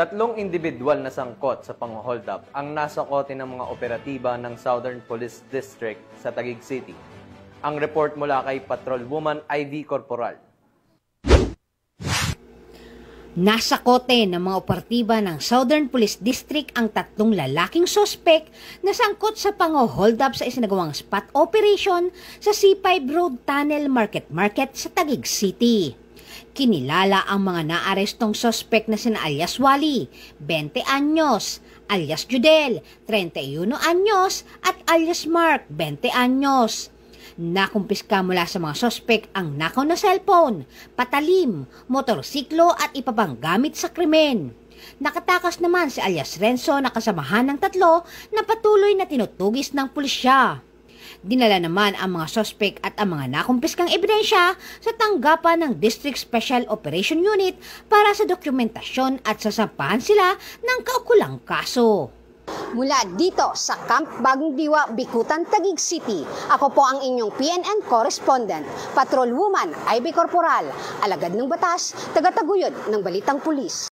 Tatlong individual na sangkot sa pang-hold up ang nasakote ng mga operatiba ng Southern Police District sa Taguig City. Ang report mula kay Patrolwoman Ivy Corporal. Nasakote ng mga operatiba ng Southern Police District ang tatlong lalaking sospek na sangkot sa pang-hold up sa isinagawang spot operation sa C5 Road Tunnel Market sa Taguig City. Kinilala ang mga naarestong sospek na sina alias Wally, 20 anyos, alias Judel, 31 anyos, at alias Mark, 20 anyos. Nakumpiska mula sa mga sospek ang nakaw na cellphone, patalim, motorsiklo at iba pang gamit sa krimen. Nakatakas naman si alias Renzo na kasamahan ng tatlo na patuloy na tinutugis ng pulisya. Dinala naman ang mga sospek at ang mga nakumpiskang ebidensya sa tanggapan ng District Special Operation Unit para sa dokumentasyon at sasampahan sila ng kaukulang kaso. Mula dito sa Camp Bagong Diwa, Bikutan, Taguig City, ako po ang inyong PNN correspondent, Patrolwoman Ivy Corporal, alagad ng batas, tagataguyod ng Balitang Pulis.